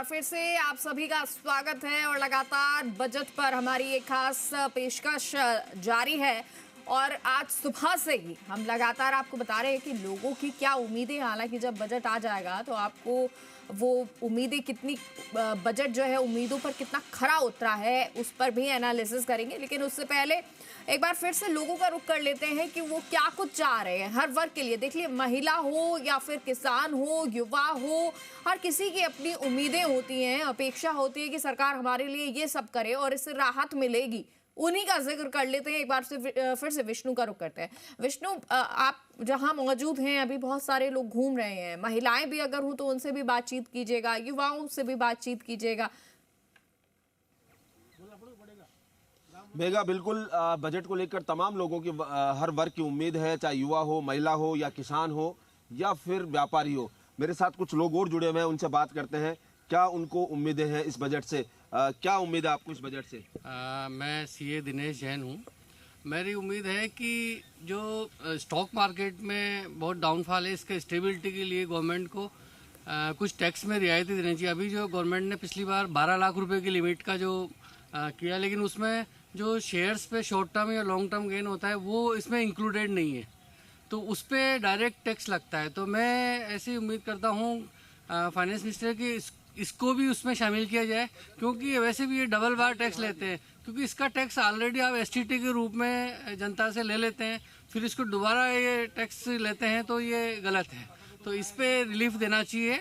फिर से आप सभी का स्वागत है और लगातार बजट पर हमारी एक खास पेशकश जारी है। और आज सुबह से ही हम लगातार आपको बता रहे हैं कि लोगों की क्या उम्मीदें, हालांकि जब बजट आ जाएगा तो आपको वो उम्मीदें कितनी, बजट जो है उम्मीदों पर कितना खरा उतरा है उस पर भी एनालिसिस करेंगे। लेकिन उससे पहले एक बार फिर से लोगों का रुख कर लेते हैं कि वो क्या कुछ चाह रहे हैं हर वर्ग के लिए। देख लिए, महिला हो या फिर किसान हो, युवा हो, हर किसी की अपनी उम्मीदें होती हैं, अपेक्षा होती है कि सरकार हमारे लिए ये सब करे और इससे राहत मिलेगी। उन्हीं का जिक्र कर लेते हैं। एक बार से फिर से विष्णु का रुख करते हैं। विष्णु, आप जहां मौजूद हैं अभी बहुत सारे लोग घूम रहे हैं, महिलाएं भी अगर हो तो उनसे भी बातचीत कीजिएगा, युवाओं से भी बातचीत कीजिएगा। मेगा, बिल्कुल बजट को लेकर तमाम लोगों की हर वर्ग की उम्मीद है, चाहे युवा हो, महिला हो या किसान हो या फिर व्यापारी हो। मेरे साथ कुछ लोग और जुड़े हुए हैं, उनसे बात करते हैं क्या उनको उम्मीदें हैं इस बजट से। क्या उम्मीद है आपको इस बजट से? मैं सीए दिनेश जैन हूँ। मेरी उम्मीद है कि जो स्टॉक मार्केट में बहुत डाउनफॉल है, इसके स्टेबिलिटी के लिए गवर्नमेंट को कुछ टैक्स में रियायती देनी चाहिए। अभी जो गवर्नमेंट ने पिछली बार 12 लाख रुपए की लिमिट का जो किया, लेकिन उसमें जो शेयर्स पे शॉर्ट टर्म या लॉन्ग टर्म गेन होता है वो इसमें इंक्लूडेड नहीं है, तो उस पर डायरेक्ट टैक्स लगता है। तो मैं ऐसी उम्मीद करता हूँ फाइनेंस मिनिस्टर की इसको भी उसमें शामिल किया जाए, क्योंकि वैसे भी ये डबल बार टैक्स लेते हैं। क्योंकि इसका टैक्स ऑलरेडी आप एसटीटी के रूप में जनता से ले लेते हैं, फिर इसको दोबारा ये टैक्स लेते हैं, तो ये गलत है। तो इस पर रिलीफ देना चाहिए।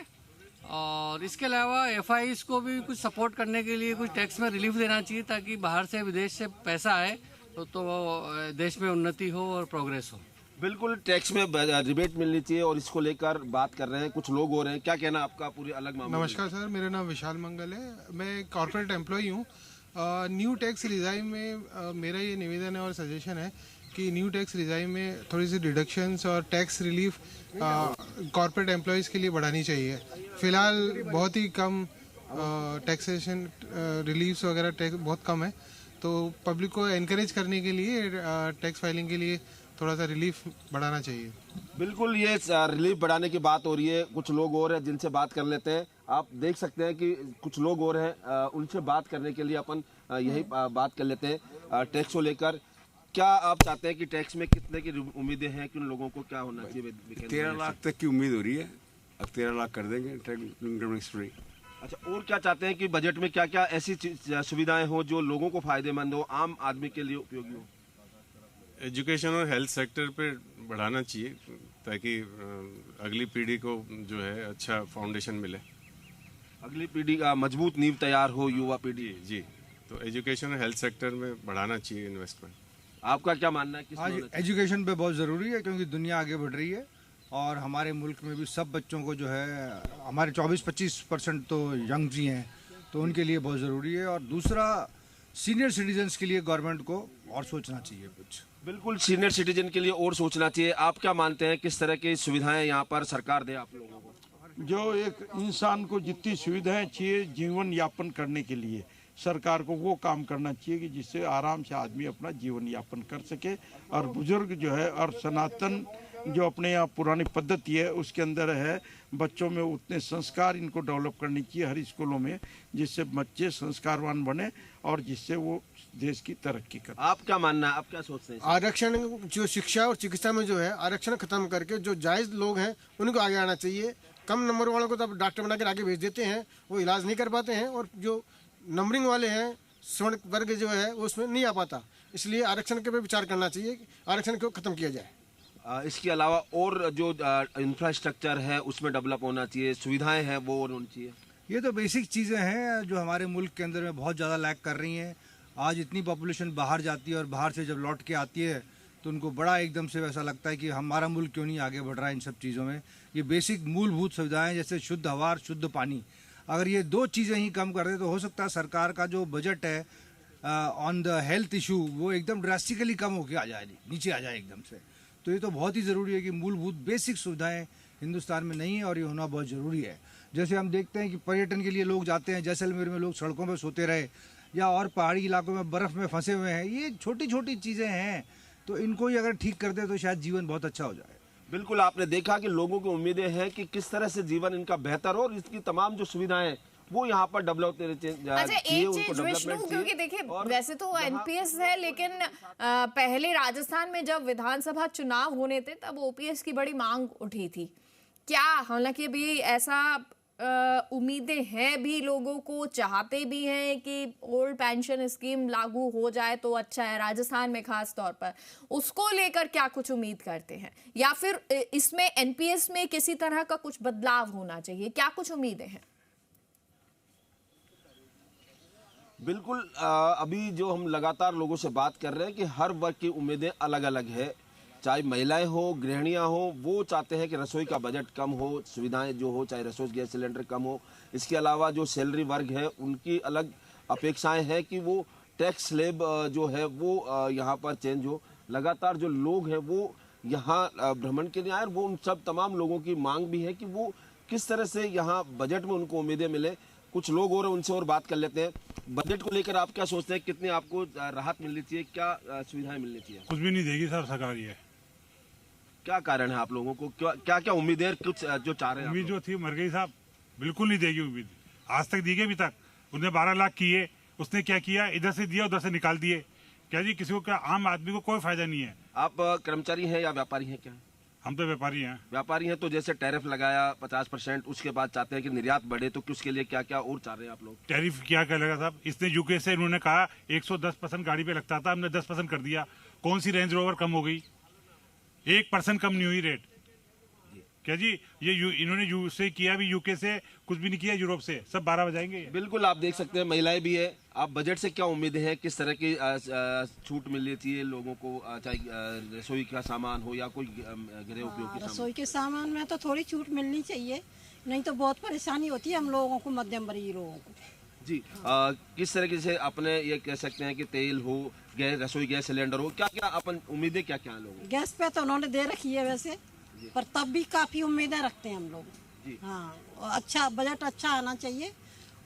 और इसके अलावा एफआईज को भी कुछ सपोर्ट करने के लिए कुछ टैक्स में रिलीफ देना चाहिए, ताकि बाहर से विदेश से पैसा आए तो देश में उन्नति हो और प्रोग्रेस हो। बिल्कुल, टैक्स में रिबेट मिलनी चाहिए और इसको लेकर बात कर रहे हैं कुछ लोग हो रहे हैं। क्या कहना आपका पूरी अलग मामला? नमस्कार सर, मेरा नाम विशाल मंगल है, मैं कॉर्पोरेट एम्प्लॉई हूँ। न्यू टैक्स रिजाइम में मेरा ये निवेदन है और सजेशन है कि न्यू टैक्स रिजाइम में थोड़ी सी डिडक्शंस और टैक्स रिलीफ कॉर्पोरेट एम्प्लॉयज़ के लिए बढ़ानी चाहिए। फ़िलहाल बहुत ही कम टैक्सेशन रिलीफ्स वगैरह टैक्स बहुत कम है, तो पब्लिक को एनकरेज करने के लिए टैक्स फाइलिंग के लिए थोड़ा सा रिलीफ बढ़ाना चाहिए। बिल्कुल, ये रिलीफ बढ़ाने की बात हो रही है। कुछ लोग और हैं जिनसे बात कर लेते हैं। आप देख सकते हैं कि कुछ लोग और हैं, उनसे बात करने के लिए अपन यही बात कर लेते हैं टैक्स को लेकर। क्या आप चाहते हैं कि टैक्स में कितने की उम्मीदें हैं, कि उन लोगों को क्या होना चाहिए? 13 लाख तक की उम्मीद हो रही है। अब 13 लाख कर देंगे टैक्स फ्री। अच्छा, और क्या चाहते हैं कि बजट में क्या क्या ऐसी सुविधाएं हो जो लोगों को फायदेमंद हो, आम आदमी के लिए उपयोगी हो? एजुकेशन और हेल्थ सेक्टर पे बढ़ाना चाहिए, ताकि अगली पीढ़ी को जो है अच्छा फाउंडेशन मिले, अगली पीढ़ी का मजबूत नींव तैयार हो, युवा पीढ़ी। जी, तो एजुकेशन और हेल्थ सेक्टर में बढ़ाना चाहिए इन्वेस्टमेंट। आपका क्या मानना है? आज एजुकेशन पे बहुत ज़रूरी है, क्योंकि दुनिया आगे बढ़ रही है और हमारे मुल्क में भी सब बच्चों को जो है, हमारे 24-25% तो यंग जी हैं, तो उनके लिए बहुत ज़रूरी है। और दूसरा, सीनियर सिटीजन्स के लिए गवर्नमेंट को और सोचना चाहिए कुछ। बिल्कुल, सीनियर सिटीजन के लिए और सोचना चाहिए। आप क्या मानते हैं, किस तरह की सुविधाएं यहाँ पर सरकार दे आप लोगों को? जो एक इंसान को जितनी सुविधाएं चाहिए जीवन यापन करने के लिए, सरकार को वो काम करना चाहिए कि जिससे आराम से आदमी अपना जीवन यापन कर सके। और बुजुर्ग जो है और सनातन जो अपने यहाँ पुरानी पद्धति है उसके अंदर है, बच्चों में उतने संस्कार इनको डेवलप करनी चाहिए हर स्कूलों में, जिससे बच्चे संस्कारवान बने और जिससे वो देश की तरक्की करें। आप क्या मानना है, आप क्या सोचते हैं? आरक्षण जो शिक्षा और चिकित्सा में जो है, आरक्षण खत्म करके जो जायज लोग हैं उनको आगे आना चाहिए। कम नंबर वालों को तो आप डॉक्टर बनाकर आगे भेज देते हैं, वो इलाज नहीं कर पाते हैं, और जो नंबरिंग वाले हैं, स्वर्ण वर्ग जो है वो उसमें नहीं आ पाता। इसलिए आरक्षण के पे विचार करना चाहिए, आरक्षण को खत्म किया जाए। इसके अलावा और जो इंफ्रास्ट्रक्चर है उसमें डेवलप होना चाहिए, सुविधाएं हैं वो और होनी चाहिए। ये तो बेसिक चीज़ें हैं जो हमारे मुल्क के अंदर में बहुत ज़्यादा लैक कर रही हैं। आज इतनी पॉपुलेशन बाहर जाती है और बाहर से जब लौट के आती है तो उनको बड़ा एकदम से वैसा लगता है कि हमारा मुल्क क्यों नहीं आगे बढ़ रहा है इन सब चीज़ों में। ये बेसिक मूलभूत सुविधाएं जैसे शुद्ध हवा और शुद्ध पानी, अगर ये दो चीज़ें ही कम कर दे तो हो सकता है सरकार का जो बजट है ऑन द हेल्थ इशू वो एकदम ड्रास्टिकली कम होकर आ जाए, नीचे आ जाए एकदम से। तो ये तो बहुत ही ज़रूरी है कि मूलभूत बेसिक सुविधाएं हिंदुस्तान में नहीं है और ये होना बहुत ज़रूरी है। जैसे हम देखते हैं कि पर्यटन के लिए लोग जाते हैं, जैसलमेर में लोग सड़कों पर सोते रहे, या और पहाड़ी इलाकों में बर्फ़ में फंसे हुए हैं। ये छोटी छोटी चीज़ें हैं, तो इनको ही अगर ठीक कर दे तो शायद जीवन बहुत अच्छा हो जाए। बिल्कुल, आपने देखा कि लोगों की उम्मीदें हैं कि किस तरह से जीवन इनका बेहतर हो और इसकी तमाम जो सुविधाएं वो यहाँ पर डेवलप अच्छा, एक चीज विष्णु, क्योंकि देखिए वैसे तो एनपीएस है, लेकिन पहले राजस्थान में जब विधानसभा चुनाव होने थे तब ओपीएस की बड़ी मांग उठी थी। क्या हालांकि अभी ऐसा उम्मीदें हैं भी, लोगों को चाहते भी हैं कि ओल्ड पेंशन स्कीम लागू हो जाए तो अच्छा है, राजस्थान में खास तौर पर उसको लेकर क्या कुछ उम्मीद करते हैं, या फिर इसमें एनपीएस में किसी तरह का कुछ बदलाव होना चाहिए, क्या कुछ उम्मीदें हैं? बिल्कुल, अभी जो हम लगातार लोगों से बात कर रहे हैं कि हर वर्ग की उम्मीदें अलग अलग है, चाहे महिलाएं हो, गृहिणियां हो, वो चाहते हैं कि रसोई का बजट कम हो, सुविधाएं जो हो, चाहे रसोई गैस सिलेंडर कम हो। इसके अलावा जो सैलरी वर्ग है उनकी अलग अपेक्षाएं हैं कि वो टैक्स स्लैब जो है वो यहाँ पर चेंज हो। लगातार जो लोग हैं वो यहाँ भ्रमण के लिए आए, वो उन सब तमाम लोगों की मांग भी है कि वो किस तरह से यहाँ बजट में उनको उम्मीदें मिले। कुछ लोग और उनसे और बात कर लेते हैं। बजट को लेकर आप क्या सोचते हैं, कितनी आपको राहत मिलनी चाहिए, क्या सुविधाएं मिलनी चाहिए? कुछ भी नहीं देगी सर सरकार ये। क्या कारण है आप लोगों को, क्या क्या उम्मीदें कुछ जो चाह रहे हैं? उम्मीद जो थी मर गई साहब, बिल्कुल नहीं देगी उम्मीद। आज तक दी गई अभी तक, उसने 12 लाख किए, उसने क्या किया, इधर से दिया उधर से निकाल दिए। क्या जी किसी को, क्या आम आदमी को कोई फायदा नहीं है। आप कर्मचारी हैं या व्यापारी हैं? क्या हम तो व्यापारी हैं। व्यापारी हैं तो जैसे टैरिफ लगाया 50%, उसके बाद चाहते हैं कि निर्यात बढ़े, तो उसके लिए क्या क्या और चाह रहे हैं आप लोग? टैरिफ क्या क्या लगा साहब, इसने यूके से इन्होंने कहा 110% गाड़ी पे लगता था, हमने 10% कर दिया। कौन सी रेंज रोवर कम हो गई? 1% कम नहीं हुई रेट। क्या जी ये इन्होंने यू से किया भी, यूके से कुछ भी नहीं किया, यूरोप से सब 12 बजाएंगे। बिल्कुल, आप देख सकते हैं महिलाएं भी है। आप बजट से क्या उम्मीदें हैं, किस तरह की छूट मिलनी चाहिए लोगों को, चाहे रसोई का सामान हो या कोई गृह उपयोग की रसोई के सामान में तो थोड़ी छूट मिलनी चाहिए, नहीं तो बहुत परेशानी होती है हम लोगों को, मध्यम वर्गीय लोगों को। जी, किस तरीके से अपने ये कह सकते हैं कि तेल हो, गैस, रसोई गैस सिलेंडर हो, क्या क्या अपन उम्मीदें क्या क्या है लोगों? गैस पे तो उन्होंने दे रखी है वैसे, पर तब भी काफी उम्मीदें रखते हैं हम लोग। हाँ, अच्छा बजट अच्छा आना चाहिए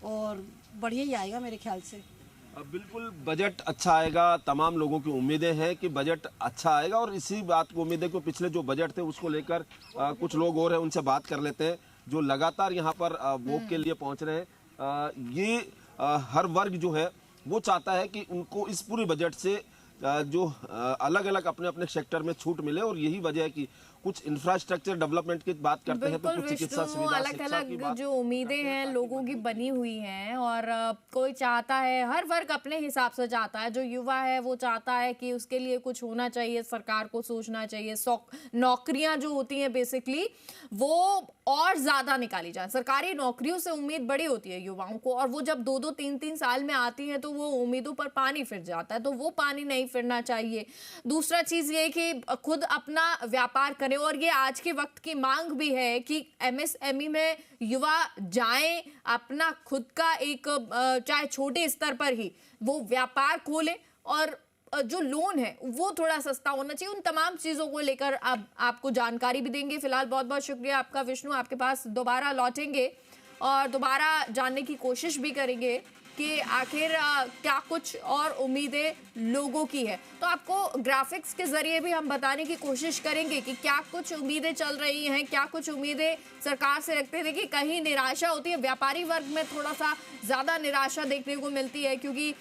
और बढ़िया ही आएगा मेरे ख्याल से। बिल्कुल, बजट अच्छा आएगा, तमाम लोगों की उम्मीदें हैं कि बजट अच्छा आएगा, और इसी बात को उम्मीद है कि पिछले जो बजट थे उसको लेकर कुछ लोग और हैं, उनसे बात कर लेते हैं जो लगातार यहाँ पर वोट के लिए पहुँच रहे हैं। ये हर वर्ग जो है वो चाहता है कि उनको इस पूरे बजट से जो अलग अलग अपने अपने सेक्टर में छूट मिले, और यही वजह है कि कुछ इंफ्रास्ट्रक्चर डेवलपमेंट की बात करते हैं तो कुछ चिकित्सा सुविधा, अलग अलग जो उम्मीदें हैं लोगों की बनी हुई हैं, और कोई चाहता है, हर वर्ग अपने हिसाब से चाहता है। जो युवा है वो चाहता है कि उसके लिए कुछ होना चाहिए, सरकार को सोचना चाहिए, नौकरियां जो होती हैं बेसिकली वो और ज्यादा निकाली जाए। सरकारी नौकरियों से उम्मीद बड़ी होती है युवाओं को, और वो जब 2-2, 3-3 साल में आती है तो वो उम्मीदों पर पानी फिर जाता है, तो वो पानी नहीं फिरना चाहिए। दूसरा चीज ये कि खुद अपना व्यापार करें, और ये आज के वक्त की मांग भी है कि एमएसएमई में युवा जाएं, अपना खुद का एक चाहे छोटे स्तर पर ही वो व्यापार खोलें, और जो लोन है वो थोड़ा सस्ता होना चाहिए। उन तमाम चीजों को लेकर अब आपको जानकारी भी देंगे। फिलहाल बहुत बहुत शुक्रिया आपका विष्णु, आपके पास दोबारा लौटेंगे और दोबारा जानने की कोशिश भी करेंगे कि आखिर क्या कुछ और उम्मीदें लोगों की है। तो आपको ग्राफिक्स के जरिए भी हम बताने की कोशिश करेंगे कि क्या कुछ उम्मीदें चल रही हैं, क्या कुछ उम्मीदें सरकार से रखते हैं। देखिए कहीं निराशा होती है, व्यापारी वर्ग में थोड़ा सा ज़्यादा निराशा देखने को मिलती है, क्योंकि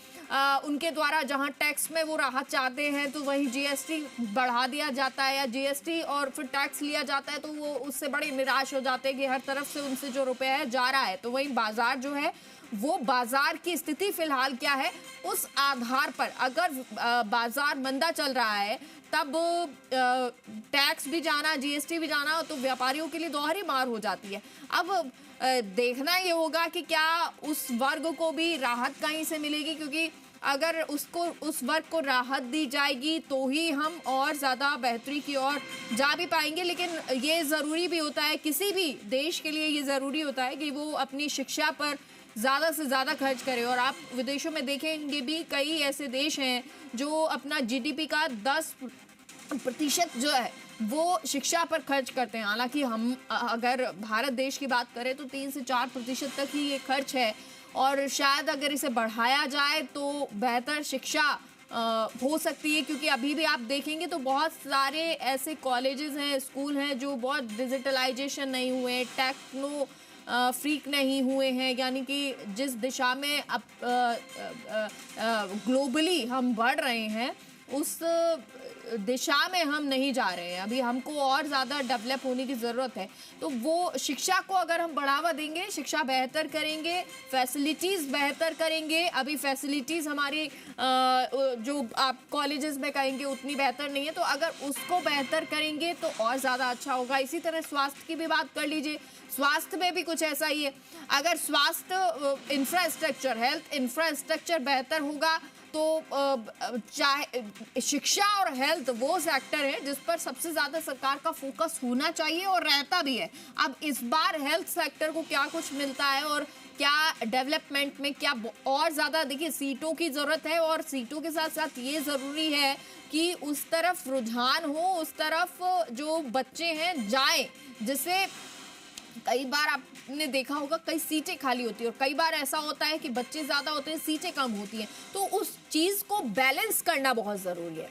उनके द्वारा जहां टैक्स में वो राहत चाहते हैं तो वहीं जीएसटी बढ़ा दिया जाता है, या जीएसटी और फिर टैक्स लिया जाता है, तो वो उससे बड़े निराश हो जाते हैं कि हर तरफ से उनसे जो रुपया है जा रहा है। तो वहीं बाजार जो है वो बाजार की स्थिति फिलहाल क्या है उस आधार पर, अगर बाजार मंदा चल रहा है तब टैक्स भी जाना, जीएसटी भी जाना, तो व्यापारियों के लिए दोहरी मार हो जाती है। अब देखना ये होगा कि क्या उस वर्ग को भी राहत कहीं से मिलेगी, क्योंकि अगर उस वर्ग को राहत दी जाएगी तो ही हम और ज़्यादा बेहतरी की ओर जा भी पाएंगे। लेकिन ये ज़रूरी भी होता है, किसी भी देश के लिए ये ज़रूरी होता है कि वो अपनी शिक्षा पर ज़्यादा से ज़्यादा खर्च करें। और आप विदेशों में देखेंगे भी कई ऐसे देश हैं जो अपना जीडीपी का 10% जो है वो शिक्षा पर खर्च करते हैं। हालांकि हम अगर भारत देश की बात करें तो 3 से 4% तक ही ये खर्च है, और शायद अगर इसे बढ़ाया जाए तो बेहतर शिक्षा हो सकती है। क्योंकि अभी भी आप देखेंगे तो बहुत सारे ऐसे कॉलेजेस हैं, स्कूल हैं जो बहुत डिजिटलाइजेशन नहीं हुए, टेक्नो फ्रीक नहीं हुए हैं, यानी कि जिस दिशा में अब ग्लोबली हम बढ़ रहे हैं उस दिशा में हम नहीं जा रहे हैं। अभी हमको और ज़्यादा डेवलप होने की ज़रूरत है। तो वो शिक्षा को अगर हम बढ़ावा देंगे, शिक्षा बेहतर करेंगे, फैसिलिटीज़ बेहतर करेंगे। अभी फैसिलिटीज़ हमारी जो आप कॉलेजेस में कहेंगे उतनी बेहतर नहीं है, तो अगर उसको बेहतर करेंगे तो और ज़्यादा अच्छा होगा। इसी तरह स्वास्थ्य की भी बात कर लीजिए, स्वास्थ्य में भी कुछ ऐसा ही है। अगर स्वास्थ्य इंफ्रास्ट्रक्चर, हेल्थ इंफ्रास्ट्रक्चर बेहतर होगा तो चाहे शिक्षा और हेल्थ वो सेक्टर है जिस पर सबसे ज़्यादा सरकार का फोकस होना चाहिए और रहता भी है। अब इस बार हेल्थ सेक्टर को क्या कुछ मिलता है और क्या डेवलपमेंट में क्या और ज़्यादा, देखिए सीटों की ज़रूरत है और सीटों के साथ साथ ये ज़रूरी है कि उस तरफ रुझान हो, उस तरफ जो बच्चे हैं जाएं, जिससे कई बार आपने देखा होगा कई सीटें खाली होती है और कई बार ऐसा होता है कि बच्चे ज़्यादा होते हैं, सीटें कम होती हैं, तो उस चीज़ को बैलेंस करना बहुत ज़रूरी है।